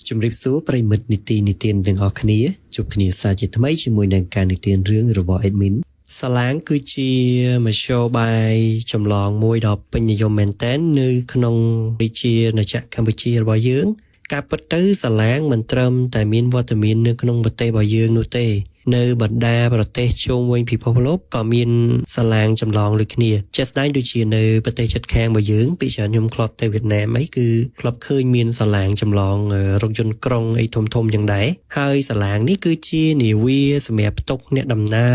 ជំរាបសួរប្រិមិត្តនីតិនិទានទាំងអស់គ្នាជួបគ្នាសាជាថ្មីជាមួយនឹងការនិទានរឿងរបស់ Admin សាឡាងគឺជាមធ្យោបាយចម្លងមួយដ៏ពេញនិយមមែនទែននៅក្នុងរាជាណាចក្រកម្ពុជារបស់យើងការពិតទៅសាឡាងមិនត្រឹមតែមានវត្តមាននៅក្នុងប្រទេសរបស់យើងនោះទេនៅបណ្ដាប្រទេសជុំវិញពិភពលោកក៏មានសាឡាងចម្លងដូចគ្នាជាក់ស្ដែងដូចជានៅប្រទេសជិតខាងរបស់យើងពីច្រើនខ្ញុំធ្លាប់ទៅវៀតណាមអីគឺធ្លាប់ឃើញមានសាឡាងចម្លងរថយន្តក្រុងអីធំៗយ៉ាងដែរហើយសាឡាងនេះគឺជានាវាសម្រាប់ផ្ទុកអ្នកដំណើ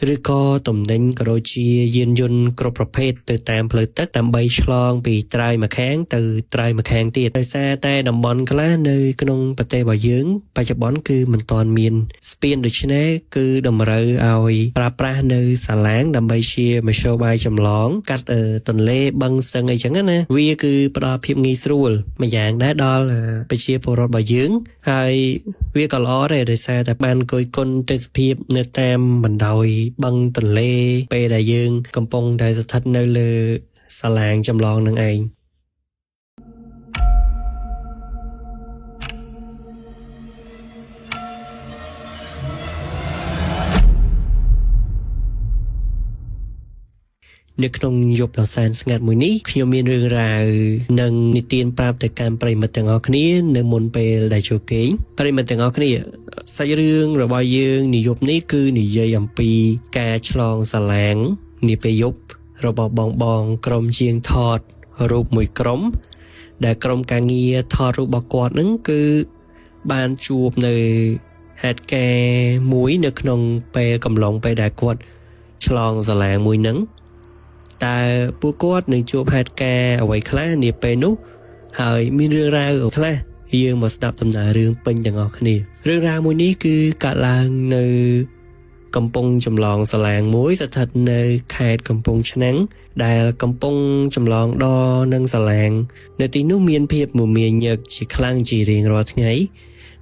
រឬក៏ទំនិញក៏ដូចជាយានយន្តគ្រប់ប្រភេទទៅតាមផ្លូវទឹកដើម្បីឆ្លងពីត្រើយម្ខាងទៅត្រើយម្ខាងទៀតដោយសារតែតំបន់ខ្លះនៅក្នុងប្រទេសរបស់យើងបច្ចុប្បន្នគឺមិនទាន់មានស្ពានដូច្នេះគឺតម្រូវឲ្យប្រើប្រាស់នៅសាឡាងដើម្បីជាមធ្យោបាយចម្លងកាត់ទន្លេបឹងស្ទឹងអីចឹងណាវាគឺផ្ដល់ភាពងាយស្រួលម្យ៉ាងដែរដល់ប្រជាពលរដ្ឋរបស់យើងហើយវាក៏ល្អដែរដោយសារតែបានគយគន់ទេសភាពនៅតាមបណ្ដោយបឹងទន្លេពេលដែលយើងកំពុងតែស្ថិតនៅលើសាឡាងចម្លងនឹងឯងនៅក្នុងយប់ដ៏សែនស្ងាត់មួយនេះខ្ញុំមានរឿងរ៉ាវនិងនិទានប្រាប់ទៅកាន់ប្រិមិត្តទាំងអស់គ្នានៅមុនពេលដែលចូលគេងប្រិមិត្តទាំងអស់គ្នាសាច់រឿងរបស់យើងនាយប់នេះគឺនិយាយអំពីការឆ្លងសាឡាងនាពេលយប់របស់បងក្រុមជាងថតរូបមួយក្រុមដែលក្រុមការងារថតរូបរបស់គាត់ហ្នឹងគឺបានជួបនៅហេតុការណ៍មួយនៅក្នុងពេលកំឡុងពេលដែលគាត់ឆ្លងសាឡាងមួយហ្នឹងតើពួកគាត់នឹងជួបហេតុការណ៍អ្វីខ្លះនាពេលនោះហើយមានរឿងរ៉ាវខ្លះយើងមកស្ដាប់ដំណើររឿងពេញទាំងអស់គ្នារឿងរ៉ាវមួយនេះគឺកើតឡើងនៅកំពង់ចម្លងសាឡាងមួយស្ថិតនៅខេត្តកំពង់ឆ្នាំងដែលកំពុងចម្លងដល់នឹងសាឡាងនៅទីនោះមានភាពមមាញឹកជាខ្លាំងជារៀងរាល់ថ្ងៃ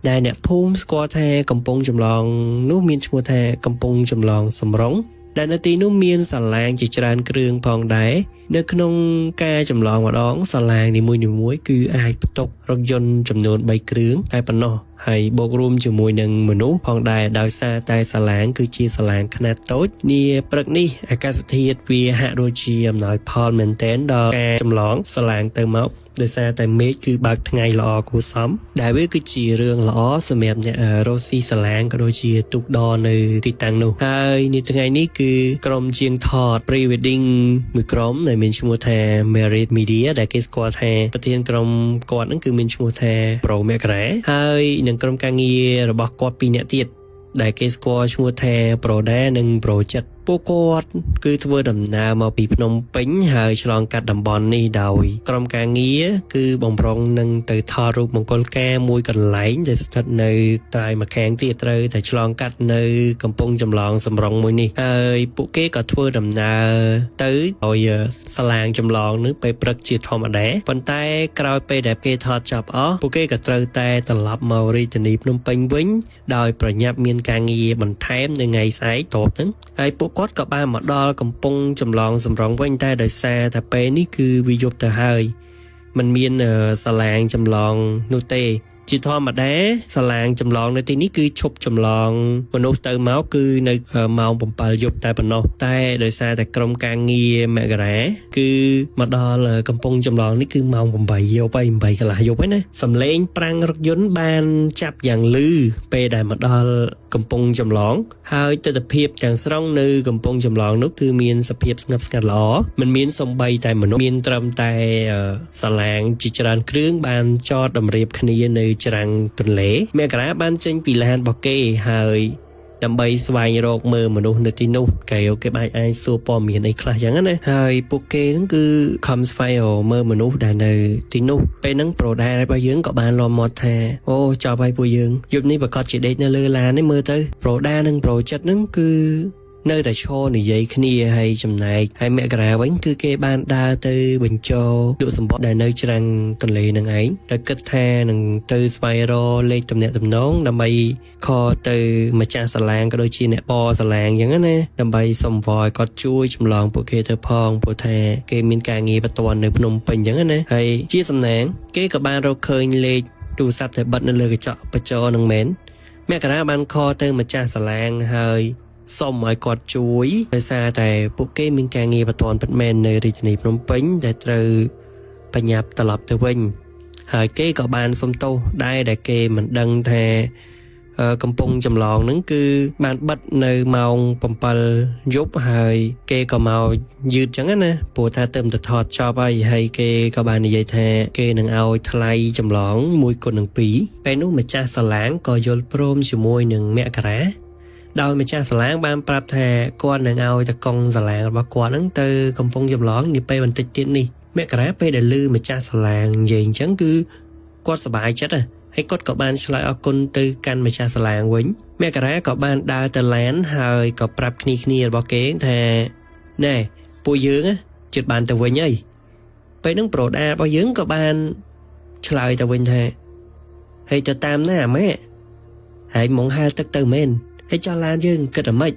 ដែលអ្នកភូមិស្គាល់ថាកំពង់ចម្លងនោះមានឈ្មោះថាកំពង់ចម្លងសំរុងដែលនៅទីនោះមានសាឡាងជាច្រើនគ្រឿងផងដែរនៅក្នុងការចម្លងម្ដងសាឡាងនីមួយៗគឺអាចផ្ទុករថយន្តចំនួន3គ្រឿងតែប៉ុណ្ណោះហើយបូករួមជាមួយនឹងមនុស្សផងដែរដោយសារតែសាឡាងគឺជាសាឡាងខ្នាតតូចនាព្រឹកនេះអាកាសធាតុវាហាក់ដូចជាអំណោយផលមែនទែនដល់ការចម្លងសាឡាងទៅមកដោយសារតែមេឃគឺបើកថ្ងៃល្អគួរសមដែលវាគឺជារឿងល្អសម្រាប់អ្នករស់ស៊ីសាឡាងក៏ដូចជាទូកដរនៅទីតាំងនោះហើយនាថ្ងៃនេះគឺក្រុមជាងថត pre-wedding មួយក្រុមដែលមានឈ្មោះថា Merit Media ដែលគេស្គាល់ថាប្រធានក្រុមគាត់ហ្នឹងគឺមានឈ្មោះថា Pro Makara ហើយនឹងក្រុមការងាររបស់គាត់2នាក់ទៀតដែលគេស្គាល់ឈ្មោះថា Proda និង Projectពួកគាត់គឺធ្វើដំណើរមកពីភ្នំពេញហើយឆ្លងកាត់តំបន់នេះដោយក្រុមការងារគឺបំរុងនឹងទៅថតរូបមង្គលការមួយកន្លែងដែលស្ថិតនៅត្រើយម្ខាងទៀតត្រូវតែឆ្លងកាត់នៅកំពង់ចម្លងសំរុងមួយនេះហើយពួកគេក៏ធ្វើដំណើរទៅដោយសាឡាងចម្លងនឹងពេលព្រឹកជាធម្មតាប៉ុន្តែក្រោយពេលដែលគេថតចប់អស់ពួកគេក៏ត្រូវតែត្រឡប់មករាជធានីភ្នំពេញវិញដោយប្រញាប់មានការងារបន្ថែមនៅថ្ងៃស្អែកតបហ្នឹងហើយពួកគាត់ក៏បានមកដល់កំពង់ចម្លងសំរុងវិញតែដោយសារតែពេលនេះគឺវាយប់ទៅហើយมันមានសាឡាងចម្លងនោះទេជាធម្មតាសាឡាងចម្លងនៅទីនេះគឺឈប់ចម្លងមនុស្សទៅមកគឺនៅម៉ោង7យប់តែប៉ុណ្ណោះតែដោយសារតែក្រុមការងារមករាគឺមកដល់កំពង់ចម្លងនេះគឺម៉ោង8យប់ហើយ8កន្លះយប់ហើយណាសំឡេងប្រាំងរថយន្តបានចាប់យ៉ាងលឺពេលដែលមកដល់កំពង់ចម្លងហើយទិដ្ឋភាពទាំងស្រុងនៅកំពង់ចម្លងនោះគឺមានសភាពស្ងប់ស្ងាត់ល្អមិនមានសំបីតែមនុស្សមានត្រឹមតែសាឡាងជាច្រើនគ្រឿងបានចតតម្រៀបគ្នានៅច្រាំងទន្លេមករាបានចេញពីឡានរបស់គេហើយដើម្បីស្វែងរកមើលមនុស្សនៅទីនោះគេអាចសួរព័ត៌មានអីខ្លះចឹងណាហើយពួកគេហ្នឹងគឺខំស្វែងរកមើលមនុស្សដែលនៅទីនោះពេលហ្នឹងប្រូដារបស់យើងក៏បានលំមាត់ថាអូចប់ហើយពួកយើងយប់នេះប្រកាសជាដេកនៅលើឡាននេះមើលទៅប្រូដានិងប្រូចិត្តហ្នឹងគឺនៅតែឈរនិយាយគ្នាហើយចំណែកហើយមករាវិញគឺគេបានដើរទៅបញ្ចូលលក់សម្បត្តិដែលនៅច្រាំងទន្លេនឹងឯងដែលគិតថានឹងទៅស្វែងរកលេខទំនាក់ទំនងដើម្បីខលទៅម្ចាស់សាឡាងក៏ដូចជាអ្នកបរសាឡាងអញ្ចឹងណាដើម្បីសុំវល់គាត់ជួយចម្លងពួកគេទៅផងព្រោះថាគេមានការងារបន្ទាន់នៅភ្នំពេញអញ្ចឹងណាហើយជាសំណាងគេក៏បានរកឃើញលេខ ទូរស័ព្ទតែបិទនៅលើកញ្ចក់បញ្ចរនឹងមែនមករាបានខទៅម្ចាស់សាឡាងហើយសុំឲ្យគាត់ជួយដោយសារតែពួកគេមានការងារបន្ទាន់ពិតមែននៅរាជធានីភ្នំពេញដែលត្រូវបញ្ញាប់ត្រឡប់ទៅវិញហើយគេក៏បានសុំទោសដែរដែលគេមិនដឹងថាកំពុងចម្លងហ្នឹងគឺបានបិទនៅម៉ោង7យប់ហើយគេក៏មកយឺតចឹងណាព្រោះថាទៅទៅថតចប់ហើយគេក៏បាននិយាយថាគេនឹងឲ្យថ្លៃចម្លង1គុណនឹង2ពេលនោះម្ចាស់សាឡាងក៏យល់ព្រមជាមួយនឹងមករាដោយម្ចាស់សាឡាងបានប្រាប់ថាគាត់នឹងឲ្យតកង់សាឡាងរបស់គាត់ហ្នឹងទៅកំពុងចម្លងនាពេលបន្តិចទៀតនេះមករាពេលដែលឮម្ចាស់សាឡាងនិយាយអញ្ចឹងគឺគាត់សប្បាយចិត្តហើយគាត់ក៏បានឆ្លើយអរគុណទៅកាន់ម្ចាស់សាឡាងវិញមករាក៏បានដើរទៅឡានហើយក៏ប្រាប់គ្នារបស់គេថាណែពួកយើងជិតបានទៅវិញហើយពេលហ្នឹងប្រូដារបស់យើងក៏បានឆ្លើយទៅវិញថាហើយទៅតាមណាម៉ែហើយមកហាលទឹកទៅមែនហើយចោះឡានយើងគិតអ្ម៉េច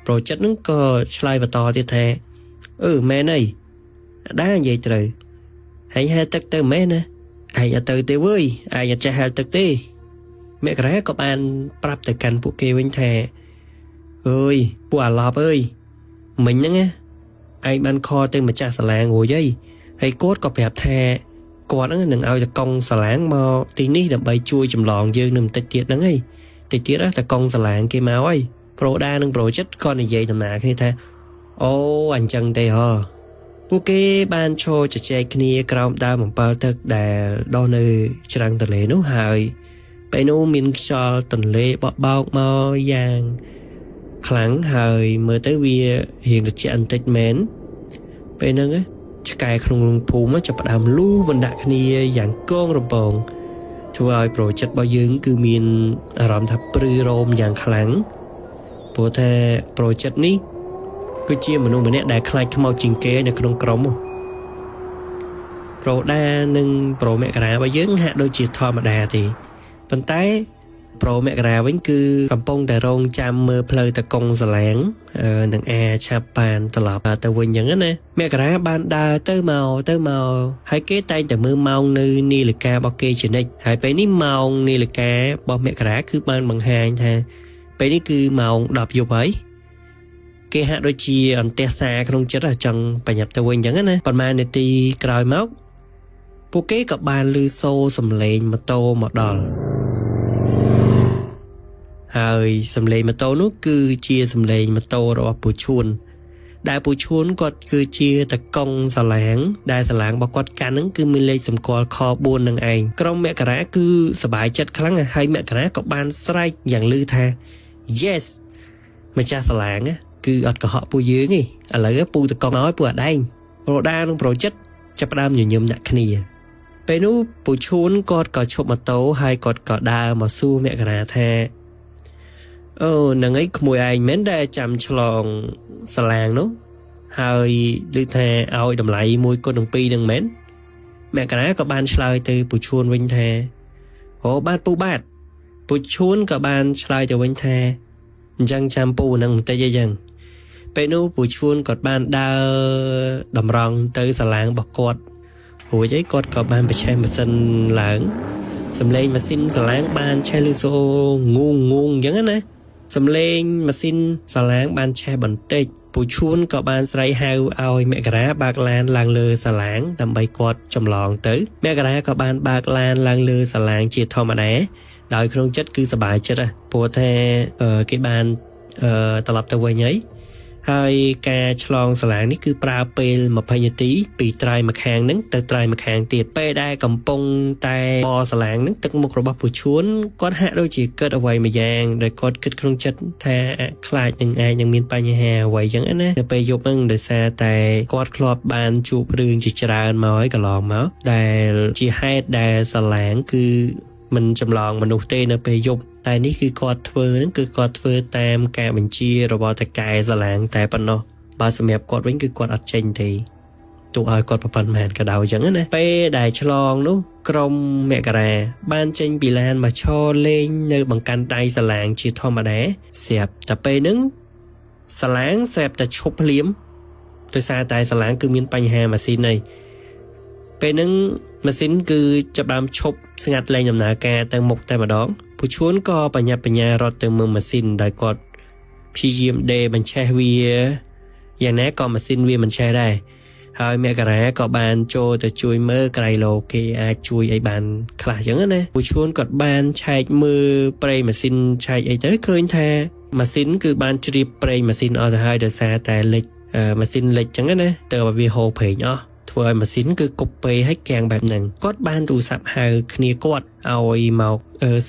ប្រូចិត្តហ្នឹងក៏ឆ្លើយបន្តទៀតថាមែនអីដែរនិយាយត្រូវហើយហាលទឹកទៅមែនណាឯងអត់ទៅទេវើយឯងអត់ចេះហែលទឹកទេមករាក៏បានប្រាប់ទៅកាន់ពួកគេវិញថាអើយពួកអាឡប់អើយមិញហ្នឹងឯងបានខទៅម្ចាស់សាឡាងរួចហើយគាត់ក៏ប្រាប់ថាគាត់ហ្នឹងនឹងឲ្យតកង់សាឡាងមកទីនេះដើម្បីជួយចម្លងយើងនៅបន្តិចទៀតហ្នឹងតិចទៀតតកង់សាឡាងគេមកហើយប្រូដានិងប្រូចិត្តក៏និយាយដំណើរគ្នាថាអូអញ្ចឹងទេហ៎ពួកគេបានឈរជជែកគ្នាក្រោមដើមអំពិលទឹកដែលដុះនៅច្រាំងទន្លេនោះហើយពេលនោះមានខ្យល់ទន្លេបក់បោកមកយ៉ាងខ្លាំងហើយមើលទៅវារៀងត្រជាក់បន្តិចមែនពេលហ្នឹងឆ្កែក្នុងភូមិចាប់ផ្ដើមលូបណ្ដាក់គ្នាយ៉ាងគងរំពងធ្វើឲ្យប្រូចិត្តរបស់យើងគឺមានអារម្មណ៍ថាព្រឺរោមយ៉ាងខ្លាំងព្រោះថាប្រូចិត្តនេះគឺជាមនុស្សម្នាក់ដែលខ្លាចខ្មោចជាងគេនៅក្នុងក្រុមប្រូដានិងប្រូមករារបស់យើងហាក់ដូចជាធម្មតាទេប៉ុន្តែប្រូមករាវិញគឺកំពុងតែរងចាំមើលផ្លូវតកង់សាឡាងនឹងឆាប់បានត្រឡប់ទៅវិញអញ្ចឹងណាមករាបានដើរទៅមកហើយគេតែងតែមើលម៉ោងនៅនាឡិការបស់គេជានិច្ចហើយពេលនេះម៉ោងនាឡិការបស់មករាគឺបានបង្ហាញថាពេលនេះគឺម៉ោង10យប់ហើយគេហាក់ដូចជាអន្ទះសារក្នុងចិត្តចង់បញ្ញាប់ទៅវិញអញ្ចឹងណាប៉ុន្មាននាទីក្រោយមកពួកគេក៏បានឮសូរសំឡេងម៉ូតូមកដល់ហើយសំឡេងម៉ូតូនោះគឺជាសំឡេងម៉ូតូរបស់ពូឈួនដែលពូឈួនគាត់គឺជាតកង់សាឡាងដែលសាឡាងរបស់គាត់កាន់ហ្នឹងគឺមានលេខសម្គាល់ខ4នឹងឯងក្រុមមករាគឺសប្បាយចិត្តខ្លាំងហើយមករាក៏បានស្រែកយ៉ាងលឺថា yes ម្ចាស់សាឡាងគឺអត់កុហកពួកយើងទេឥឡូវពូតកង់ឲ្យពូអាដែងប្រូដានិងប្រូចិត្តចាប់ផ្ដើមញញឹមដាក់គ្នាពេលនោះពូឈួនគាត់ក៏ឈប់ម៉ូតូហើយគាត់ក៏ដើរមកសួរមករាថាហ្នឹងឯងក្មួយឯងមែនដែលចាំឆ្លងសាឡាងនោះហើយដូចថាឲ្យតម្លៃ1គុណនឹង2នឹងមែនមករាក៏បានឆ្លើយទៅពូឈួនវិញថាអូបាទពូឈួនក៏បានឆ្លើយទៅវិញថាអញ្ចឹងចាំពូនឹងបន្តិចអីចឹងពេលនោះពូឈួនគាត់បានដើរតម្រង់ទៅសាឡាងរបស់គាត់រួចគាត់ក៏បានបញ្ឆេះម៉ាស៊ីនឡើងសំឡេងម៉ាស៊ីនសាឡាងបានឆេះលឺសូងូងអញ្ចឹងណាសំឡេងម៉ាស៊ីនសាឡាងបានឆេះបន្តិចពូឈួនក៏បានស្រែកហៅឲ្យមករាបើកឡានឡើងលើសាឡាងដើម្បីគាត់ចម្លងទៅមករាក៏បានបើកឡានឡើងលើសាឡាងជាធម្មតាដោយក្នុងចិត្តគឺសប្បាយចិត្តព្រោះថាគេបានត្រឡប់ទៅវិញហើយការឆ្លងសាឡាងនេះគឺប្រើពេល20នាទីពីត្រើយម្ខាងហ្នឹងទៅត្រើយម្ខាងទៀតពេលដែលកំពុងតែបសាឡាងហ្នឹងទឹកមុខរបស់ពូឈួនគាត់ហាក់ដូចជាគិតអ្វីមួយយ៉ាងដែលគាត់គិតក្នុងចិត្តថាខ្លាចនឹងអាចនឹងមានបញ្ហាអ្វីចឹងណានៅពេលយប់ហ្នឹងដោយសារតែគាត់ធ្លាប់បានជួបរឿងជាច្រើនមកហើយកន្លងមកដែលជាហេតុដែលសាឡាងគឺមិនចម្លងមនុស្សទេនៅពេលយប់តែនេះគឺគាត់ធ្វើហ្នឹងគឺគាត់ធ្វើតាមការបញ្ជារបស់តកែសាឡាងតែប៉ុណ្ណោះបើសម្រាប់គាត់វិញគឺគាត់អត់ចេញទេទោះឲ្យគាត់ប្រព័ន្ធមែនក៏ដោយអញ្ចឹងណាពេលដែលឆ្លងនោះក្រុមមករាបានចេញពីឡានមកឈរលេងនៅបង្កាន់ដៃសាឡាងជាធម្មតាស្រាប់តែពេលហ្នឹងសាឡាងស្រាប់តែឈប់ភ្លាមដោយសារតែសាឡាងគឺមានបញ្ហាម៉ាស៊ីន ពេលហ្នឹងម៉ាស៊ីនគឺចាប់បានឈប់ស្ងាត់លែងដំណើរការទៅមុខតែម្ដងពូឈួនក៏បញ្ញាបញ្ញារត់ទៅមើលម៉ាស៊ីនដែលគាត់ព្យាយាមដេបញ្ឆេះវាយ៉ាងណាក៏ម៉ាស៊ីនវាមិនឆេះដែរហើយមករាក៏បានចូលទៅជួយមើលក្រៃឡូគេអាចជួយឲ្យបានខ្លះអញ្ចឹងណាពូឈួនគាត់បានឆែកមើលប្រេងម៉ាស៊ីនឆែកអីទៅឃើញថាម៉ាស៊ីនគឺបានជ្រាបប្រេងម៉ាស៊ីនអស់ទៅហើយដោយសារតែលេចម៉ាស៊ីនលេចអញ្ចឹងណាទៅឲ្យវាហូរប្រេងអស់ធ្វើឲ្យម៉ាស៊ីនគឺគប់ពេឲ្យកាំងបែបហ្នឹងគាត់បានទូរស័ព្ទហៅគ្នាគាត់ឲ្យមក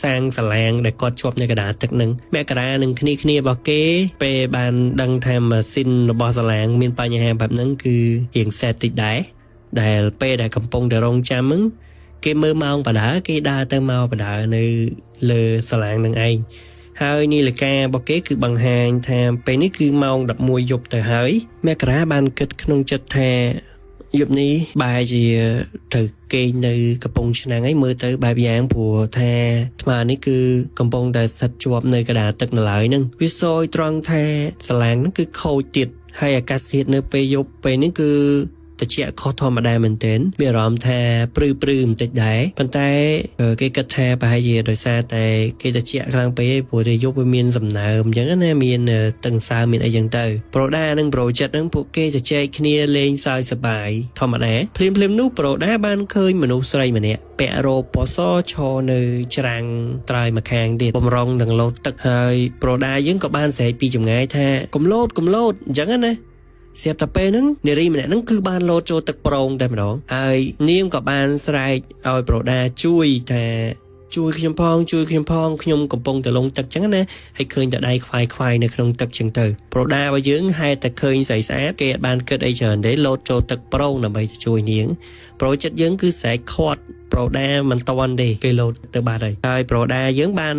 សាងសាឡាងដែលគាត់ជាប់នៅកណ្ដាលទឹកហ្នឹងមករានឹងគ្នារបស់គេពេលបានដឹងថាម៉ាស៊ីនរបស់សាឡាងមានបញ្ហាបែបហ្នឹងគឺរៀងសែតតិចដែរដែលពេលដែលកំពុងតែរងចាំហ្នឹងគេមើលម៉ោងបដាគេដើរទៅមកបដានៅលើសាឡាងហ្នឹងឯងហើយនីលការបស់គេគឺបង្ហាញថាពេលនេះគឺម៉ោង11យប់ទៅហើយមករាបានគិតក្នុងចិត្តថាយប់នេះបែរជាទៅគេងនៅកំពង់ឆ្នាំងឯងមើលទៅបែបយ៉ាងព្រោះថាស្មានេះគឺកំពុងតែស្ថិតជាប់នៅកណ្ដាលទឹកនៅឡើយហ្នឹងវាសយត្រង់ថាសាឡាងហ្នឹងគឺខូចទៀតហើយអាកាសធាតុនៅពេលយប់ពេលនេះគឺត្រជាក់ខុសធម្មតាមែនទែនមានអារម្មណ៍ថាព្រឺបន្តិចដែរប៉ុន្តែគេគិតថាប្រហែលជាដោយសារតែគេត្រជាក់ខ្លាំងពេកព្រោះតែយប់វាមានសំណើមអញ្ចឹងណាមានតឹងសើមមានអីចឹងទៅប្រូដានិងប្រូចិត្តហ្នឹងពួកគេជជែកគ្នាលេងសើចសប្បាយធម្មតាភ្លាមនោះប្រូដាបានឃើញមនុស្សស្រីម្នាក់ពាក់រ៉ូបពណ៌សឈរនៅច្រាំងត្រើយម្ខាងទៀតបំរុងនឹងលោតទឹកហើយប្រូដាយើងក៏បានស្រែកពីចម្ងាយថាកុំលោតអញ្ចឹងណាស្រាប់តែពេលហ្នឹងនារីម្នាក់ហ្នឹងគឺបានលោតចូលទឹកប្រងតែម្ដងហើយនាងក៏បានស្រែកឲ្យប្រូដាជួយថាជួយខ្ញុំផងខ្ញុំកំពុងតែលងទឹកចឹងណាហើយឃើញតែដៃខ្វាយនៅក្នុងទឹកចឹងទៅប្រូដារបស់យើងហេតុតែឃើញស្រីស្អាតគេអត់បានគិតអីច្រើនទេលោតចូលទឹកប្រងដើម្បីជួយនាងប្រូចិត្តយើងគឺស្រែកខាត់ប្រូដាមិនតន់ទេគេលោតទៅបាត់ហើយប្រូដាយើងបាន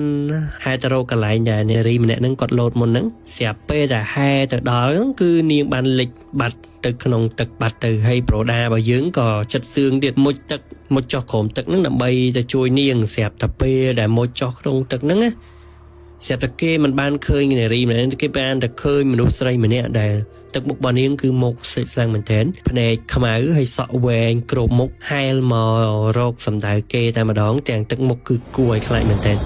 ហែទៅរកកន្លែងដែលនារីម្នាក់ហ្នឹងគាត់លោតមុនហ្នឹងស្រាប់ពេលតែហែទៅដល់ហ្នឹងគឺនាងបានលិចបាត់ទៅក្នុងទឹកបាត់ទៅហើយប្រូដារបស់យើងក៏ចិត្តសឿងទៀតមុជចុះក្រោមទឹកហ្នឹងដើម្បីទៅជួយនាងស្រាប់តែពេលដែលមុជចុះក្នុងទឹកហ្នឹងណាស្រាប់តែគេមិនបានឃើញនារីម្នាក់គេបានតែឃើញមនុស្សស្រីម្នាក់ដែលទឹកមុខរបស់នាងគឺមុខសិចស្លាំងមែនទែនភ្នែកខ្មៅហើយសក់វែងគ្របមុខហែលមករកសម្ដៅគេតែម្ដងទាំងទឹកមុខគឺគួរឲ្យខ្លាចមែនទែន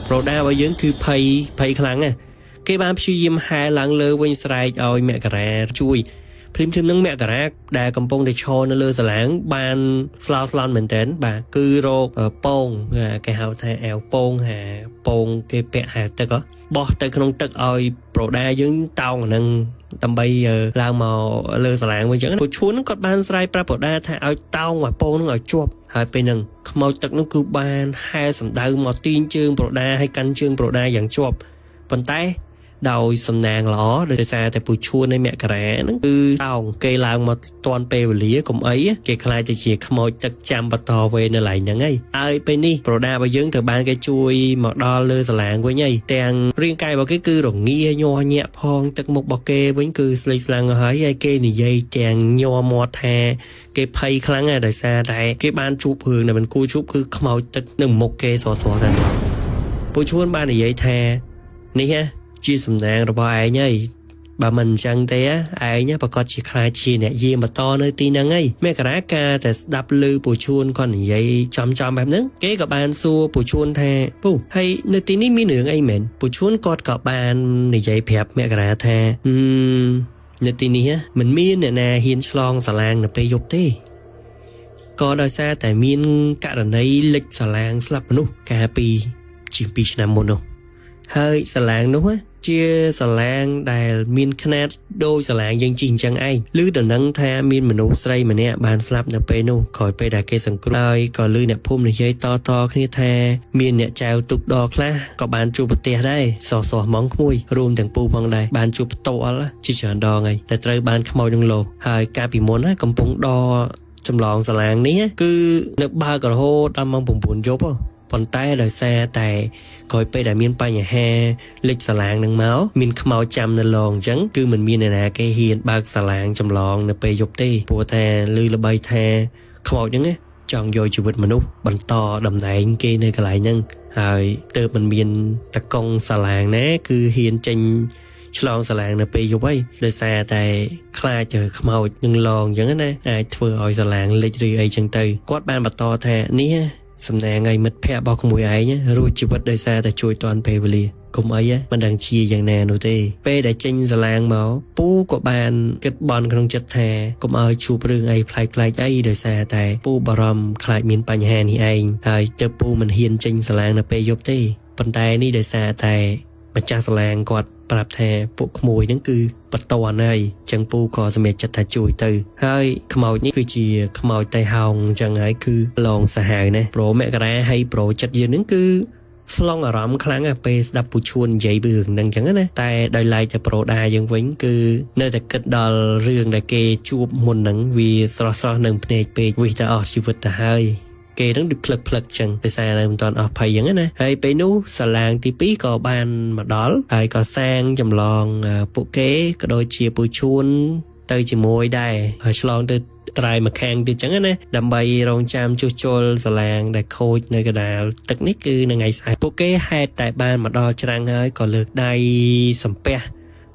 ប្រូដារបស់យើងគឺភ័យខ្លាំងណាស់គេបានព្យាយាមហែលឡើងលើវិញស្រែកឲ្យមករាជួយព្រីមនឹងមករាដែលកំពុងតែឈរនៅលើសាឡាងបានស្លោនមែនទែនបាទគឺរកពងគេហៅថាអាវពងពងគេពាក់ទឹកបោះទៅក្នុងទឹកឲ្យប្រូដាយើងតោងអានឹងដើម្បីឡើងមកលើសាឡាងវិញអញ្ចឹងពូឈួនគាត់បានស្រែកប្រាប់ប្រូដាថាឲ្យតោងអាពងនឹងឲ្យជាប់ហើយពេលហ្នឹងខ្មោចទឹកនោះគឺបានហែសម្ដៅមកទាញជើងប្រូដាហើយកាន់ជើងប្រូដាយ៉ាងជាប់ប៉ុន្តែដោយសំណាងល្អដោយសារតែពូឈួននៃមករាហ្នឹងគឺតោងគេឡើងមកតាន់ពេលវេលាកុំអីគេខ្លាចទៅជាខ្មោចទឹកចាំបន្តវេនៅឡៃហ្នឹងហើយពេលនេះប្រូដារបស់យើងត្រូវបានគេជួយមកដល់លើសាឡាងវិញទាំងរាងកាយរបស់គេគឺរងាញ័រញាក់ផងទឹកមុខរបស់គេវិញគឺស្លេកស្លាំងហើយគេនិយាយទាំងញ័រមាត់ថាគេភ័យខ្លាំងដោយសារតែគេបានជួបរឿងដែលមិនគួរជួបគឺខ្មោចទឹកនៅមុខគេសសតែពូឈួនបាននិយាយថានេះជាសំណាងរបស់ឯងបើមិនអញ្ចឹងទេឯងប្រកាសជាខ្លាចជាអ្នកយាមបន្តនៅទីហ្នឹងមករាការតែស្ដាប់ឮពូឈួនគាត់និយាយចំបែបហ្នឹងគេក៏បានសួរពូឈួនថាពូហើយនៅទីនេះមានរឿងអីមែនពូឈួនគាត់ក៏បាននិយាយប្រាប់មករាថានៅទីនេះមិនមានអ្នកណាហ៊ានឆ្លងសាឡាងនៅពេលយប់ទេក៏ដោយសារតែមានករណីលិចសាឡាងស្លាប់មនុស្សកាលពីជាង2ឆ្នាំមុននោះហើយសាឡាងនោះជាសាឡាងដែលមានຂະຫນាតដូចសាឡាងយើងជិះអញ្ចឹងឯងឬដំណឹងថាមានមនុស្សស្រីម្នាក់បានស្លាប់នៅពេលនោះក្រោយពេលដែលគេសង្គ្រោះហើយក៏ឮអ្នកភូមិនិយាយតគ្នាថាមានអ្នកចែវទុកដរខ្លះក៏បានជួបប្រទះដែរសហ្មងក្មួយរួមទាំងពូផងដែរបានជួបផ្ទាល់ជាច្រើនដងហើយតែត្រូវបានខ្មោចនឹងលោហើយកាលពីមុនកំពុងដរចម្លងសាឡាងនេះគឺនៅបើករហូតដល់ម៉ោង9យប់ប៉ុន្តែដោយសារតែក្រោយពេលដែលមានបញ្ហាលិចសាឡាងនឹងមកមានខ្មោចចាំនៅឡងអញ្ចឹងគឺមិនមានអ្នកណាគេហ៊ានបើកសាឡាងចម្លងនៅពេលយប់ទេព្រោះថាឮល្បីថាខ្មោចហ្នឹងចង់យកជីវិតមនុស្សបន្តតំណែងគេនៅកន្លែងហ្នឹងហើយទើបមិនមានតកង់សាឡាងណាគឺហ៊ានចេញ ឆ្លងសាឡាងនៅពេលយប់ហើយដោយសារតែខ្លាចខ្មោចនឹងឡងអញ្ចឹងណាអាចធ្វើឲ្យសាឡាងលេចឬអីចឹងទៅគាត់បានបន្តថានេះសំណាងឲ្យមិត្តភ័ក្តិរបស់ក្មួយឯងរួចជីវិតដោយសារតែជួយតាន់ពេលវេលាកុំអីមិនដឹងជាយ៉ាងណានោះទេពេលដែលចេញសាឡាងមកពូក៏បានគិតបន់ក្នុងចិត្តថាកុំឲ្យជួបរឿងអីប្លែកៗអីដោយសារតែពូបារម្ភខ្លាចមានបញ្ហានេះឯងហើយទើបពូមិនហ៊ានចេញសាឡាងនៅពេលយប់ទេប៉ុន្តែនេះដោយសារតែម្ចាស់សាឡាងគាត់ប្រាប់ថាពួកក្មួយហ្នឹងគឺបតន់ហើយចឹងពូក៏សម្រេចចិត្តថាជួយទៅហើយខ្មោចនេះគឺជាខ្មោចតៃហោងចឹងហើយគឺឡងសាហាវណាប្រូមករាហើយប្រូចិត្តយើងហ្នឹងគឺស្លងអារម្មណ៍ខ្លាំងពេលស្ដាប់ពូឈួននិយាយពីរឿងហ្នឹងចឹងណាតែដោយឡែកតែប្រូដាយើងវិញគឺនៅតែគិតដល់រឿងដែលគេជួបមុនហ្នឹងវាស្រស់ៗនឹងភ្នែកពេកវិសតែអស់ជីវិតទៅហើយគេនឹងដូចផ្លឹកចឹងដោយសារនៅមិនទាន់អស់ភ័យចឹងណាហើយពេលនោះសាឡាងទី2ក៏បានមកដល់ហើយក៏សាងចម្លងពួកគេក៏ដូចជាពូឈួនទៅជាមួយដែរហើយឆ្លងទៅត្រៃមកខាងទៀតចឹងណាដើម្បីរងចាំជួសជុលសាឡាងដែលខូចនៅកណ្ដាលទឹកនេះគឺនៅថ្ងៃស្អែកពួកគេហេតុតែបានមកដល់ច្រាំងហើយក៏លើកដៃសំពះ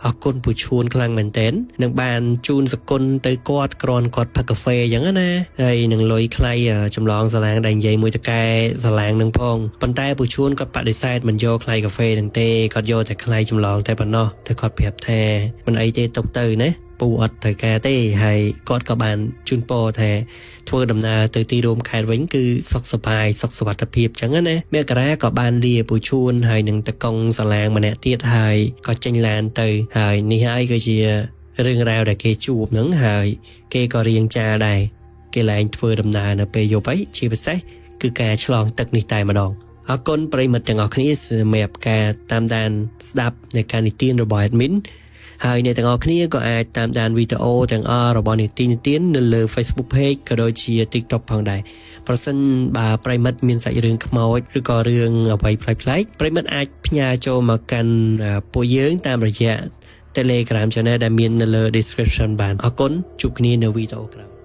អរគុណពូឈួនខ្លាំងមែនទែននឹងបានជូនសគុណទៅគាត់គ្រាន់គាត់ផឹកកាហ្វេអញ្ចឹងណាហើយនឹងលុយខ្លៃចម្លងសាឡាងដែលនិយាយមួយតកែសាឡាងនឹងផងប៉ុន្តែពូឈួនគាត់បដិសេធមិនយកខ្លៃកាហ្វេនឹងទេគាត់យកតែខ្លៃចម្លងតែប៉ុណ្ណោះតែគាត់ប្រាប់ថាមិនអីទេទុកទៅណាពូអត់ត្រូវការទេហើយគាត់ក៏បានជូនពរថាធ្វើដំណើរទៅទីរួមខេត្តវិញគឺសុខសប្បាយសុខសុវត្ថិភាពចឹងណាមករាក៏បានលាពូឈួនហើយនឹងតកង់សាឡាងម្នាក់ទៀតហើយក៏ចេញឡានទៅហើយនេះហើយគឺជារឿងរ៉ាវដែលគេជួបហ្នឹងហើយគេក៏រៀងចាលដែរគេឡើងធ្វើដំណើរនៅពេលយប់ហើយជាពិសេសគឺការឆ្លងទឹកនេះតែម្ដងអរគុណប្រិយមិត្តទាំងអស់គ្នាសម្រាប់ការតាមដានស្ដាប់នៃការនិទានរបស់ adminហើយអ្នកទាំងអស់គ្នាក៏អាចតាមដានវីដេអូទាំងអស់របស់នីតិនិទាននៅលើ Facebook Page ក៏ដូចជា TikTok ផងដែរប្រសិនបើប្រិមិត្តមានសាច់រឿងខ្មោចឬក៏រឿងអ្វីប្លែកៗប្រិមិត្តអាចផ្ញើចូលមកកាន់ពួកយើងតាមរយៈ Telegram Channel ដែលមាននៅលើ description បានអរគុណជួបគ្នានៅវីដេអូក្រោយ